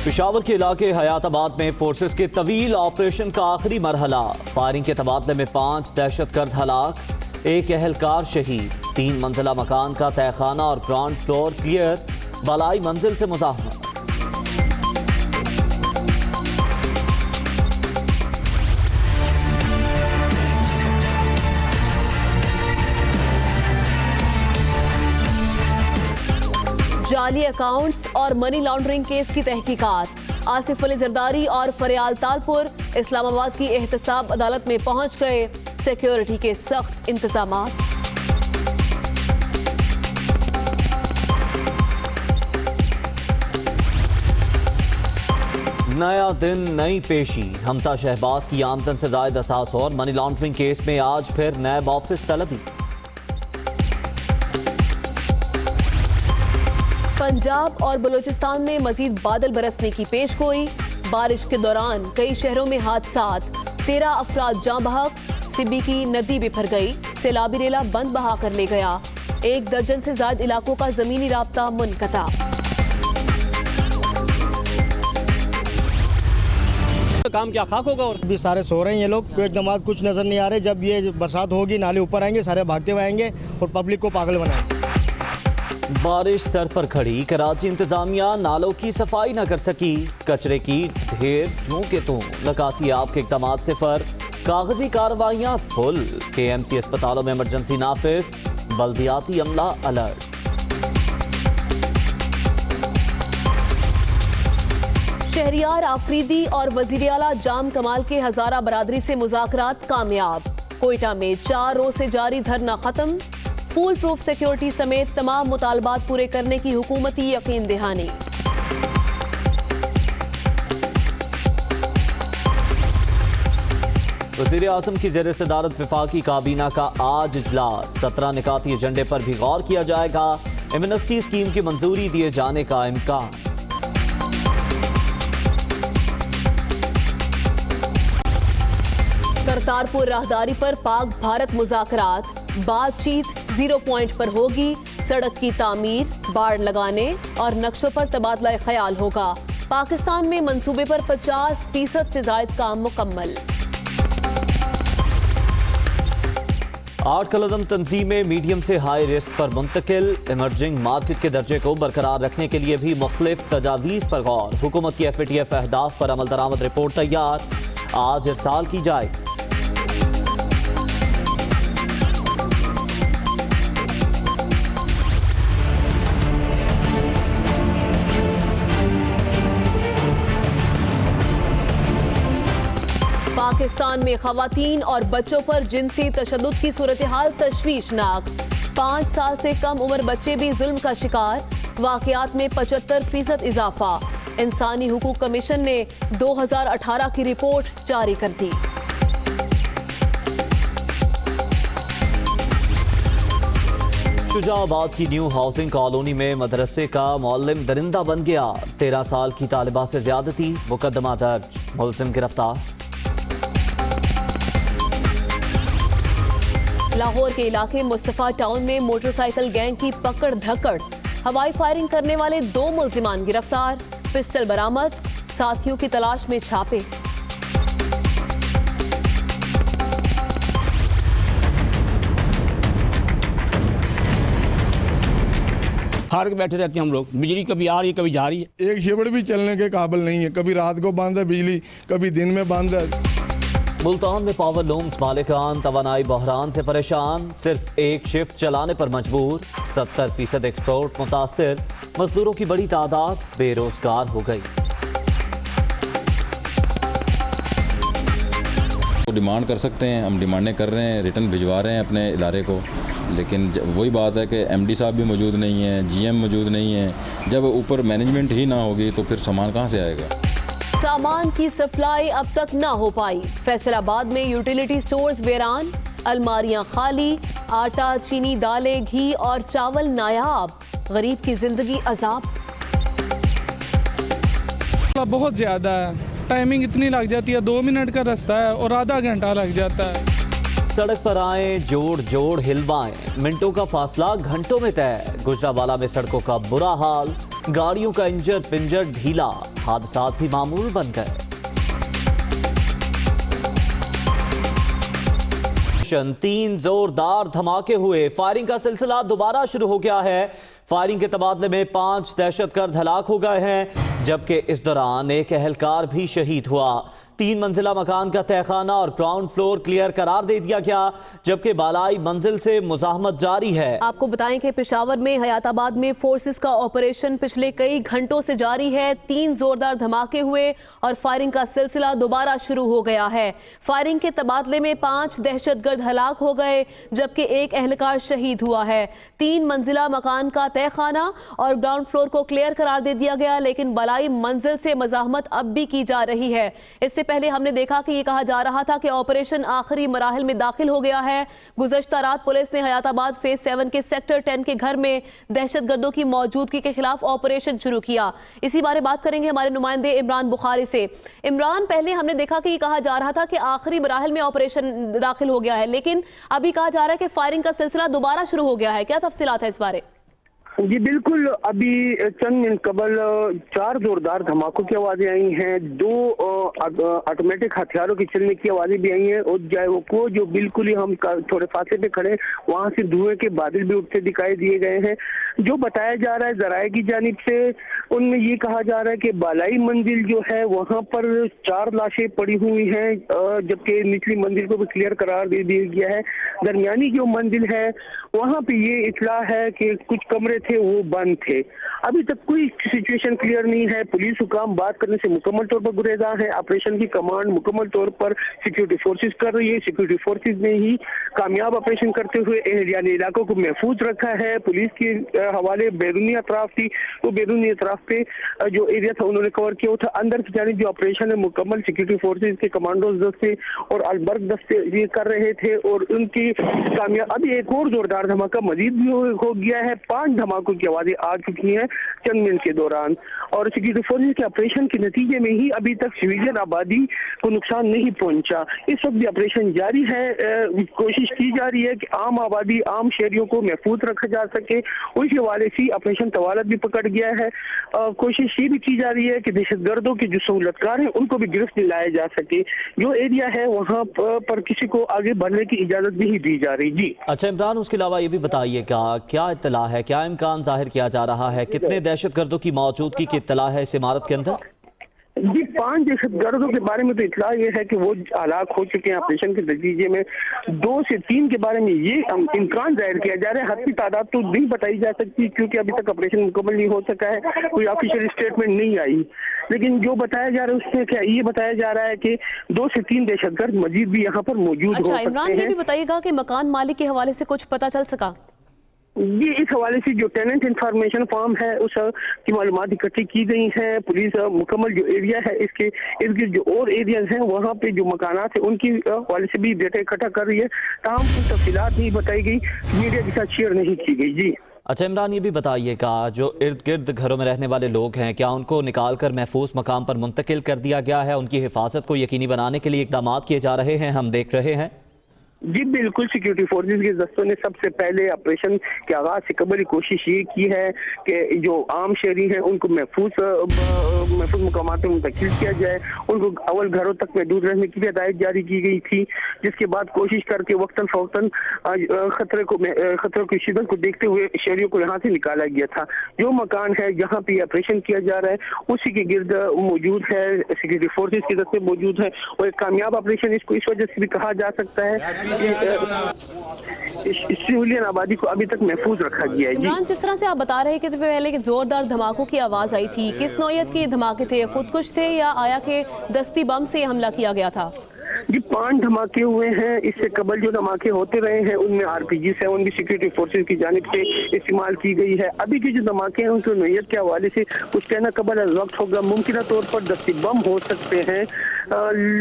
पेशावर के इलाके हयाताबाद में फोर्सेस के तवील ऑपरेशन का आखिरी मरहला। फायरिंग के तबादले में 5 दहशतगर्द हलाक, 1 एहलकार शहीद। 3 मंजिला मकान का तहखाना और ग्राउंड फ्लोर क्लियर, बलाई मंजिल से मुजाहमत। जाली अकाउंट्स और मनी लॉन्ड्रिंग केस की तहकीकात। आसिफ अली जरदारी और फरियाल तालपुर इस्लामाबाद की एहतसाब अदालत में पहुंच गए। सिक्योरिटी के सख्त इंतजामात। नया दिन नई पेशी। हमजा शहबाज की आमदन से जायद असास और मनी लॉन्ड्रिंग केस में आज फिर नैब ऑफिस तलबी। पंजाब और बलूचिस्तान में मजीद बादल बरसने की पेशगोई। बारिश के दौरान कई शहरों में हादसात, 13 अफराद जाँ बहक। सिब्बी की नदी बिफर गई, सैलाबी रेला बंद बहा कर ले गया। 1 दर्जन से ज्यादा इलाकों का जमीनी राब्ता मुनक़ता। काम क्या खाक होगा। और भी सारे सो रहे हैं ये लोग, कोई एकदम कुछ नजर नहीं आ रहे। जब ये बरसात होगी नाले ऊपर आएंगे, सारे भागते हुए आएंगे और पब्लिक को पागल बनाएंगे। बारिश सर पर खड़ी, कराची इंतजामिया नालों की सफाई न कर सकी। कचरे की ढेर जूं के तू, निकासी आपके इक़दामात से फर। कागजी कार्रवाइयां फुल, KMC अस्पतालों में इमरजेंसी नाफिज। बल्दियाती अमला अलर्ट। शहरियार आफरीदी और वजीर आला जाम कमाल के हजारा बरादरी से मुज़ाकरात कामयाब। कोयटा में 4 रोज से जारी धरना खत्म। फुल प्रूफ सिक्योरिटी समेत तमाम मुतालबात पूरे करने की हुकूमती यकीन दहानी। वज़ीर आज़म की ज़ेर सदारत वफाकी काबीना का आज इजलास। 17 निकाती एजेंडे पर भी गौर किया जाएगा। एमनेस्टी स्कीम की मंजूरी दिए जाने का इम्कान। करतारपुर राहदारी पर पाक भारत मुज़ाकरात। बातचीत 0 पॉइंट पर होगी। सड़क की तामीर, बाड़ लगाने और नक्शों पर तबादला ख्याल होगा। पाकिस्तान में मंसूबे पर 50% से ज्यादा काम मुकम्मल। 8 कलदम तंजीमें मीडियम से हाई रिस्क पर मुंतकिल। इमर्जिंग मार्केट के दर्जे को बरकरार रखने के लिए भी मुख्तलिफ तजावीज़ पर गौर। हुकूमत की FATF अहदाफ पर अमल दरामद रिपोर्ट तैयार, आज इरसाल की जाएगी। पाकिस्तान में खवातीन और बच्चों पर जिनसी तशद्दुद की सूरत हाल तशवीशनाक। 5 साल से कम उम्र बच्चे भी जुल्म का शिकार। वाकयात में 75% इजाफा। इंसानी हुकूक कमीशन ने 2018 की रिपोर्ट जारी कर दी। शुजाबाद की न्यू हाउसिंग कॉलोनी में मदरसे का मौल्लिम दरिंदा बन गया। 13 साल की तालिबा से ज्यादती, मुकदमा दर्ज, मुलजिम गिरफ्तार। लाहौर के इलाके मुस्तफा टाउन में मोटरसाइकिल गैंग की पकड़ धकड़। हवाई फायरिंग करने वाले 2 मुलजिमान गिरफ्तार। पिस्टल बरामद, साथियों की तलाश में छापे। हार के बैठे रहते हैं हम लोग। बिजली कभी आ रही है, कभी जा रही है। एक हिबड़ भी चलने के काबिल नहीं है। कभी रात को बंद है बिजली, कभी दिन में बंद है। मुल्तान में पावर लूम्स मालिकान तवानाई बहरान से परेशान। सिर्फ एक शिफ्ट चलाने पर मजबूर। 70% एक्सपोर्ट मुतासिर। मजदूरों की बड़ी तादाद बेरोजगार हो गई। डिमांड कर सकते हैं, हम डिमांडें कर रहे हैं, रिटर्न भिजवा रहे हैं अपने इदारे को, लेकिन वही बात है कि MD साहब भी मौजूद नहीं है, GM मौजूद नहीं है। जब ऊपर मैनेजमेंट ही ना होगी तो फिर सामान कहाँ से आएगा। सामान की सप्लाई अब तक ना हो पाई। फैसलाबाद में यूटिलिटी स्टोर्स वीरान, अलमारियां खाली। आटा, चीनी, दालें, घी और चावल नायाब। गरीब की जिंदगी अजाब। बहुत ज्यादा है, टाइमिंग इतनी लग जाती है। 2 मिनट का रास्ता है और आधा घंटा लग जाता है। सड़क पर आए, जोड़ जोड़ हिलवाएं। मिनटों का फासला घंटों में तय। गुजरावाला में सड़कों का बुरा हाल। गाड़ियों का इंजन पिंजर ढीला, हादसात भी मामूल बन गए। 3 जोरदार धमाके हुए, फायरिंग का सिलसिला दोबारा शुरू हो गया है। फायरिंग के तबादले में 5 दहशतगर्द हलाक हो गए हैं, जबकि इस दौरान एक एहलकार भी शहीद हुआ। 3 मंजिला मकान का तहखाना और ग्राउंड फ्लोर क्लियर करार दे दिया गया, जबकि बालाई मंजिल से मुजाहमत जारी है। आपको बताएं कि पेशावर में हयाताबाद में फोर्सेस का ऑपरेशन पिछले कई घंटों से जारी है। 3 जोरदार धमाके हुए और फायरिंग का सिलसिला दोबारा शुरू हो गया है। फायरिंग के तबादले में 5 दहशतगर्द हलाक हो गए, जबकि एक एहलकार शहीद हुआ है। 3 मंजिला मकान का तहखाना और ग्राउंड फ्लोर को क्लियर करार दे दिया गया, लेकिन बालाई मंजिल से मुजाहमत अब भी की जा रही है। इससे पहले हमने देखा कि ये कहा जा रहा था कि ऑपरेशन आखिरी मराहिल में दाखिल हो गया है। गुज़श्ता रात पुलिस ने हयाताबाद फेज 7 के सेक्टर 10 के घर में दहशतगर्दों की मौजूदगी के खिलाफ ऑपरेशन शुरू किया। इसी बारे बात करेंगे हमारे नुमाइंदे इमरान बुखारी से। इमरान, पहले हमने देखा कि ये कहा जा रहा था कि आखिरी मराहिल में ऑपरेशन दाखिल हो गया है, लेकिन अभी कहा जा रहा है कि फायरिंग का सिलसिला दोबारा शुरू हो गया है। क्या तफसीलात है इस बारे? जी बिल्कुल, अभी चंद मिनट कबल 4 जोरदार धमाकों की आवाजें आई हैं, 2 ऑटोमेटिक हथियारों की चलने की आवाजें भी आई हैं, और को जो बिल्कुल ही हम थोड़े फासले पे खड़े, वहां से धुएं के बादल भी उठते दिखाई दिए गए हैं। जो बताया जा रहा है जराये की जानिब से, उनमें ये कहा जा रहा है कि बालाई मंजिल जो है वहां पर 4 लाशें पड़ी हुई हैं, जबकि निचली मंजिल को भी क्लियर करार दे दिया गया है। दरमियानी जो मंजिल है वहां पे ये इतला है कि कुछ कमरे थे वो बंद थे। अभी तक कोई सिचुएशन क्लियर नहीं है। पुलिस हुकाम बात करने से मुकम्मल तौर पर गुरेजा है। ऑपरेशन की कमांड मुकम्मल तौर पर सिक्योरिटी फोर्सेस कर रही है। सिक्योरिटी फोर्सेस ने ही कामयाब ऑपरेशन करते हुए एहलियाने इलाकों को महफूज रखा है। पुलिस के हवाले बैरूनी अतराफ थी, वो बैरूनी अतराफ पे जो एरिया था उन्होंने कवर किया था। अंदर की जानिब जो ऑपरेशन है मुकम्मल सिक्योरिटी फोर्सेस के कमांडोज दस्ते और अलबर्ग दस्ते ये कर रहे थे, और उनकी कामयाब अभी एक और जोरदार धमाका मजीद भी हो गया है। 5 धमाकों की आवाजें आ चुकी हैं चंद मिनट के दौरान, और सिक्योरिटी फोर्सेस के ऑपरेशन के नतीजे में ही अभी तक सिविलियन आबादी को नुकसान नहीं पहुंचा। इस वक्त भी ऑपरेशन जारी है। कोशिश की जा रही है कि आम आबादी, आम शहरियों को महफूज रखा जा सके। उसी हवाले से ऑपरेशन तवालत भी पकड़ गया है। कोशिश ये भी की जा रही है कि दहशतगर्दों के जो सहूलतकार हैं उनको भी गिरफ्त में लाया जा सके। जो एरिया है वहाँ पर किसी को आगे बढ़ने की इजाजत नहीं दी जा रही। जी अच्छा इमरान, उसके अलावा ये भी बताइएगा, क्या इत्तला है, क्या इम्कान जाहिर किया जा रहा है, कितने दहशतगर्दों की मौजूदगी की इत्तला है इस इमारत के अंदर? जी 5 दहशतगर्दों के बारे में तो इतला ये है कि वो हलाक हो चुके हैं ऑपरेशन के नतीजे में। 2 से 3 के बारे में ये इम्कान जाहिर किया जा रहा है। हद की तादाद तो नहीं बताई जा सकती क्योंकि अभी तक ऑपरेशन मुकम्मल नहीं हो सका है, कोई ऑफिशियल स्टेटमेंट नहीं आई। लेकिन जो बताया जा रहा है उसमें क्या ये बताया जा रहा है कि 2 से 3 दहशतगर्द मजीद भी यहाँ पर मौजूद हो सकते हैं। इमरान, ये भी बताइएगा कि मकान मालिक के हवाले से कुछ पता चल सका? ये इस हवाले से जो टेनेंट इंफॉर्मेशन फॉर्म है उस की मालूमात इकट्ठी की गई है। पुलिस मुकम्मल जो एरिया है इसके इर्द गिर्द जो और एरियाज हैं वहाँ पे जो मकानात है उनकी हवाले से भी डेटा इकट्ठा कर रही है। ताहम कुछ तफसीलात नहीं बताई गई, मीडिया के साथ शेयर नहीं की गई। जी अच्छा इमरान, ये भी बताइएगा, जो इर्द गिर्द घरों में रहने वाले लोग हैं, क्या उनको निकाल कर महफूज मकाम पर मुंतकिल कर दिया गया है? उनकी हिफाजत को यकीनी बनाने के लिए इकदाम किए जा रहे हैं, हम देख रहे हैं। जी बिल्कुल, सिक्योरिटी फोर्सेस के दस्तों ने सबसे पहले ऑपरेशन के आगाज से कबल कोशिश ये की है कि जो आम शहरी हैं उनको महफूज मुकामात में मुंतकिल किया जाए। उनको अव्वल घरों तक महदूद रहने की हिदायत जारी की गई थी, जिसके बाद कोशिश करके वक्तन फवक्तन खतरों की शिद्दत को देखते हुए शहरियों को यहाँ से निकाला गया था। जो मकान है जहाँ पे ऑपरेशन किया जा रहा है उसी के गिर्द मौजूद है सिक्योरिटी फोर्सेस के दस्ते मौजूद है, और एक कामयाब ऑपरेशन इसको इस वजह से भी कहा जा सकता है सिविलियन आबादी को अभी तक महफूज रखा गया है। जी जिस तरह से आप बता रहे हैं कि पहले कि जोरदार धमाकों की आवाज आई थी, किस नौयत के धमाके थे? खुदकुश थे या आया कि दस्ती बम से हमला किया गया था? जी 5 धमाके हुए हैं। इससे कबल जो धमाके होते रहे हैं उनमें RPG-7 भी सिक्योरिटी फोर्सेस की जानिब से इस्तेमाल की गई है। अभी के जो धमाके हैं उनकी नौयत के हवाले से कुछ कहना कबल अज वक्त होगा। मुमकिन तौर पर दस्ती बम हो सकते हैं,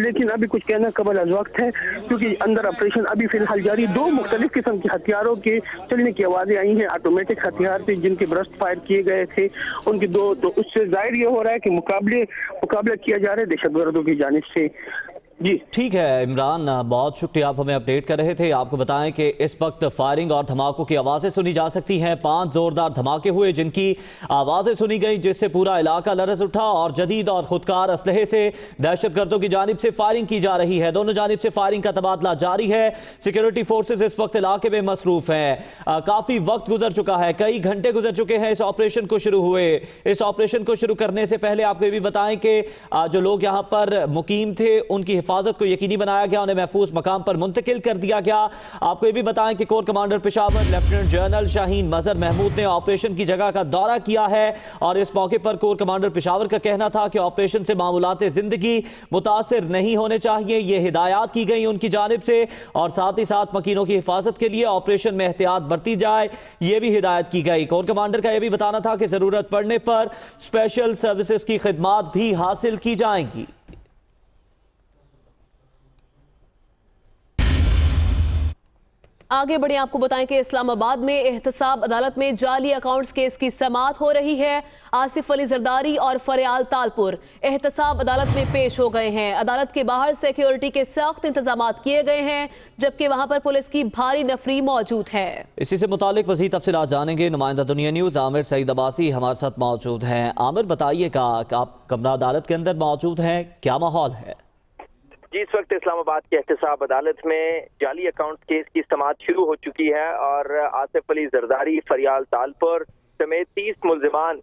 लेकिन अभी कुछ कहना कबल अज वक्त है क्योंकि अंदर ऑपरेशन अभी फिलहाल जारी। 2 मुख्तलिफ किस्म के हथियारों के चलने की आवाजें आई हैं। ऑटोमेटिक हथियार थे जिनके ब्रस्ट फायर किए गए थे उनके 2, तो उससे जाहिर ये हो रहा है कि मुकाबला किया जा रहा है दहशतगर्दों की जानिब से। जी ठीक है इमरान, बहुत शुक्रिया, आप हमें अपडेट कर रहे थे। आपको बताएं कि इस वक्त फायरिंग और धमाकों की आवाज़ें सुनी जा सकती हैं। 5 जोरदार धमाके हुए जिनकी आवाज़ें सुनी गई, जिससे पूरा इलाका लरज़ उठा और जदीद और खुदकार असलहे से दहशतगर्दों की जानिब से फायरिंग की जा रही है। दोनों जानिब से फायरिंग का तबादला जारी है। सिक्योरिटी फोर्सेज इस वक्त इलाके में मसरूफ हैं। काफ़ी वक्त गुजर चुका है, कई घंटे गुजर चुके हैं इस ऑपरेशन को शुरू हुए। इस ऑपरेशन को शुरू करने से पहले आपको ये भी बताएं कि जो लोग यहाँ पर मुकीम थे उनकी हिफाजत को यकीनी बनाया गया, उन्हें महफूज मकाम पर मुंतकिल कर दिया गया। आपको यह भी बताएं कि core commander Peshawar lieutenant general Shaheen Mazhar Mahmood ने ऑपरेशन की जगह का दौरा किया है और इस मौके पर कोर कमांडर पेशावर का कहना था कि ऑपरेशन से मामूलात जिंदगी मुतासिर नहीं होने चाहिए। ये हिदायत की गई उनकी जानिब से और साथ ही साथ मकीनों की हिफाजत के लिए ऑपरेशन में एहतियात बरती जाए, यह भी हिदायत की गई। कोर कमांडर का यह भी बताना था कि जरूरत पड़ने पर स्पेशल सर्विसेज की खिदमात भी हासिल की जाएंगी। आगे बढ़े, आपको बताएं कि इस्लामाबाद में एहतसाब अदालत में जाली अकाउंट्स केस की समाअत हो रही है। आसिफ अली जरदारी और फरियाल तालपुर एहतसाब अदालत में पेश हो गए हैं। अदालत के बाहर सिक्योरिटी के सख्त इंतजाम किए गए हैं, जबकि वहां पर पुलिस की भारी नफरी मौजूद है। इसी से मुतालिक मज़ीद तफसीलात जानेंगे। नुमाइंदा दुनिया न्यूज़ आमिर सईद अब्बासी हमारे साथ मौजूद हैं। आमिर, बताइएगा कि आप कमरा अदालत के अंदर मौजूद हैं, क्या माहौल है? जी, इस वक्त इस्लामाबाद के एहतसाब अदालत में जाली अकाउंट केस की समाअत शुरू हो चुकी है और आसिफ अली जरदारी, फरियाल तालपुर समेत 30 मुल्जिमान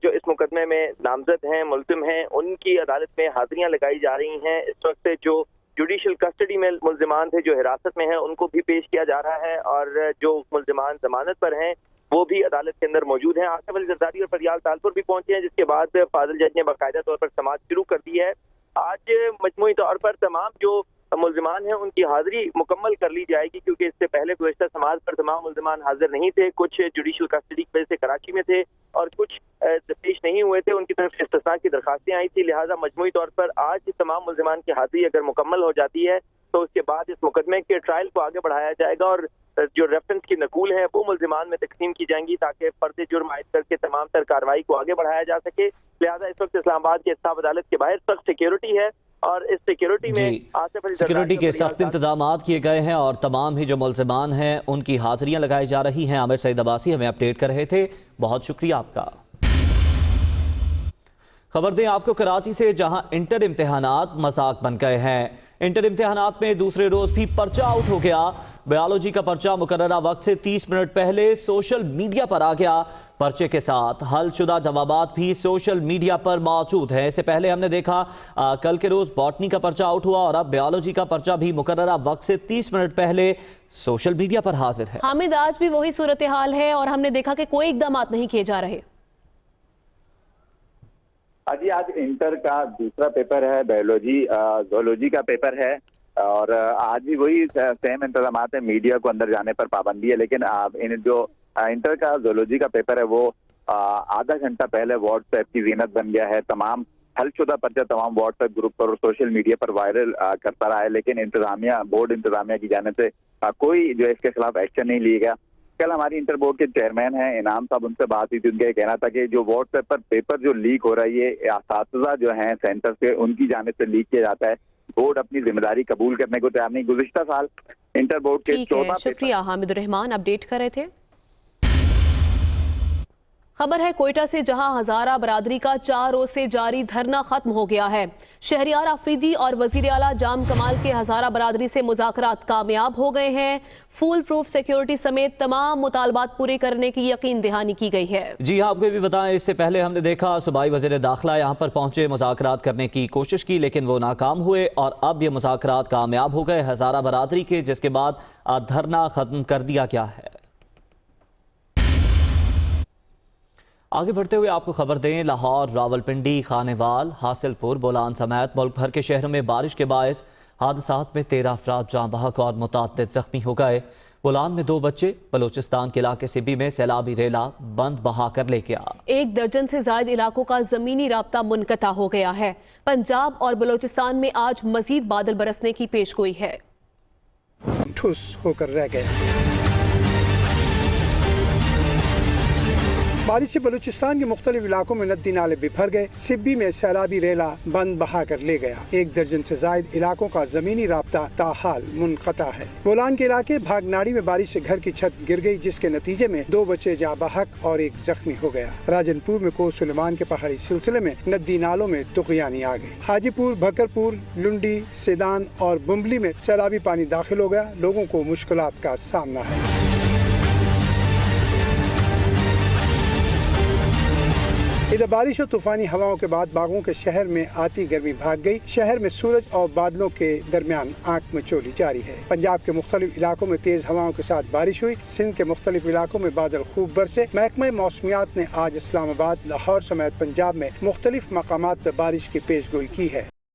जो इस मुकदमे में नामजद हैं, मुल्जिम हैं, उनकी अदालत में हाजिरियां लगाई जा रही हैं। इस वक्त जो जुडिशल कस्टडी में मुल्जिमान थे, जो हिरासत में हैं, उनको भी पेश किया जा रहा है और जो मुल्जिमान जमानत पर हैं वो भी अदालत के अंदर मौजूद हैं। आसिफ अली जरदारी और फरियाल तालपुर भी पहुंचे हैं, जिसके बाद फाजिल जज ने बाकायदा तौर पर समाअत शुरू कर दी है। आज मजमूई तौर पर तमाम जो मुल्जिमान हैं उनकी हाजिरी मुकम्मल कर ली जाएगी, क्योंकि इससे पहले गुज़श्ता समाअत पर तमाम मुल्जिमान हाजिर नहीं थे। कुछ जुडिशल कस्टडी की वजह से कराची में थे और कुछ पेश नहीं हुए थे, उनकी तरफ से इस्तिस्ना की दरखास्तें आई थी। लिहाजा मजमूई तौर पर आज तमाम मुल्जिमान की हाजिरी अगर मुकम्मल हो जाती है तो उसके बाद इस मुकदमे के ट्रायल को आगे बढ़ाया जाएगा और जो रेफरेंस की नकूल है वो मुल्जिमान में तकसीम की जाएंगी ताकि फर्द जुर्म आयद करके तमाम तर कार्रवाई को आगे बढ़ाया जा सके। लिहाजा इस वक्त इस्लामाबाद के एहतसाब अदालत के बाहर सख्त सिक्योरिटी है और इस सिक्योरिटी में आसिफ अली सिक्योरिटी के सख्त इंतजाम किए गए हैं और तमाम ही जो मुल्जिमान हैं उनकी हाजिरियां लगाई जा रही हैं। आमिर सईद अब्बासी हमें अपडेट कर रहे थे, बहुत शुक्रिया आपका। खबर दें आपको कराची से, जहां इंटर इम्तिहानात मजाक बन गए हैं। इंटर इम्तिहानात में दूसरे रोज भी पर्चा आउट हो गया। बायोलॉजी का पर्चा मुकर्ररा वक्त से 30 मिनट पहले सोशल मीडिया पर आ गया। पर्चे के साथ हलशुदा जवाबात भी सोशल मीडिया पर मौजूद हैं। इससे पहले हमने देखा कल के रोज बॉटनी का पर्चा आउट हुआ और अब बायोलॉजी का पर्चा भी मुकर्ररा वक्त से 30 मिनट पहले सोशल मीडिया पर हाजिर है। हामिद, आज भी वही सूरत हाल है और हमने देखा कि कोई इकदाम नहीं किए जा रहे। जी, आज इंटर का दूसरा पेपर है, बायोलॉजी जोलॉजी का पेपर है और आज भी वही सेम इंतजाम है। मीडिया को अंदर जाने पर पाबंदी है, लेकिन इन जो इंटर का जोलॉजी का पेपर है वो आधा घंटा पहले व्हाट्सएप की जीनत बन गया है। तमाम हलशुदा पर्चा तमाम व्हाट्सएप ग्रुप पर और सोशल मीडिया पर वायरल करता रहा है, लेकिन इंतजामिया बोर्ड इंतजामिया की जाने से कोई जो इसके खिलाफ एक्शन नहीं लिया गया। कल हमारी इंटर बोर्ड के चेयरमैन हैं इनाम साहब, उनसे बात हुई थी। उनका ये कहना था कि जो व्हाट्सएप पर पेपर जो लीक हो रहा है ये असातिज़ा जो हैं सेंटर से उनकी जानिब से लीक किया जाता है। बोर्ड अपनी जिम्मेदारी कबूल करने को तैयार नहीं। गुज़िश्ता साल इंटर बोर्ड के 14 शुक्रिया हामिद रहमान, अपडेट कर रहे थे। खबर है कोयटा से, जहां हजारा बरादरी का 4 रोज से जारी धरना खत्म हो गया है। शहरियार आफरीदी और वजीर आला जाम कमाल के हजारा बरादरी से मुज़ाकरात कामयाब हो गए हैं। फुल प्रूफ सिक्योरिटी समेत तमाम मुतालबात पूरे करने की यकीन दहानी की गई है। जी आपको भी बताएं, इससे पहले हमने देखा सूबाई वज़ीर दाखिला यहाँ पर पहुंचे, मुज़ाकरात करने की कोशिश की लेकिन वो नाकाम हुए और अब ये मुज़ाकरात कामयाब हो गए हजारा बरादरी के, जिसके बाद धरना खत्म कर दिया गया है। आगे बढ़ते हुए आपको खबर दें, लाहौर, रावलपिंडी, खानेवाल, हासिलपुर, बोलान समेत मुल्क भर के शहरों में बारिश के बायस हादसात में 13 अफराद जाँ बहक और मुतअद्दिद जख्मी हो गए। बोलान में 2 बच्चे, बलूचिस्तान के इलाके सिबी में सैलाबी रेला बंद बहा कर ले गया। 1 दर्जन से ज्यादा इलाकों का जमीनी राब्ता मुनक़ता हो गया है। पंजाब और बलूचिस्तान में आज मजीद बादल बरसने की पेशगोई है। ठुस होकर रह गया। बारिश से बलूचिस्तान के मुख्तलिफ इलाकों में नदी नाले बिफर गए। सिब्बी में सैलाबी रेला बंद बहा कर ले गया। 1 दर्जन से जायद इलाकों का जमीनी राब्ता ताहाल मुनक़ता है। बोलान के इलाके भागनाड़ी में बारिश से घर की छत गिर गई, जिसके नतीजे में 2 बच्चे जाँ बहक और 1 जख्मी हो गया। राजनपुर में कोस सुलेमान के पहाड़ी सिलसिले में नदी नालों में तुग़यानी आ गई। हाजीपुर, भकरपुर, लुंडी, सेदान और बुम्बली में सैलाबी पानी दाखिल हो गया। लोगों को मुश्किलात का सामना है। इधर बारिश और तूफानी हवाओं के बाद बागों के शहर में आती गर्मी भाग गई। शहर में सूरज और बादलों के दरमियान आंख मिचौली जारी है। पंजाब के मुख्तलिफ इलाकों में तेज हवाओं के साथ बारिश हुई। सिंध के मुख्तलिफ इलाकों में बादल खूब बरसे। महकमा मौसमियात ने आज इस्लामाबाद, लाहौर समेत पंजाब में मुख्तलिफ मकामात पर बारिश की पेशगोई की है।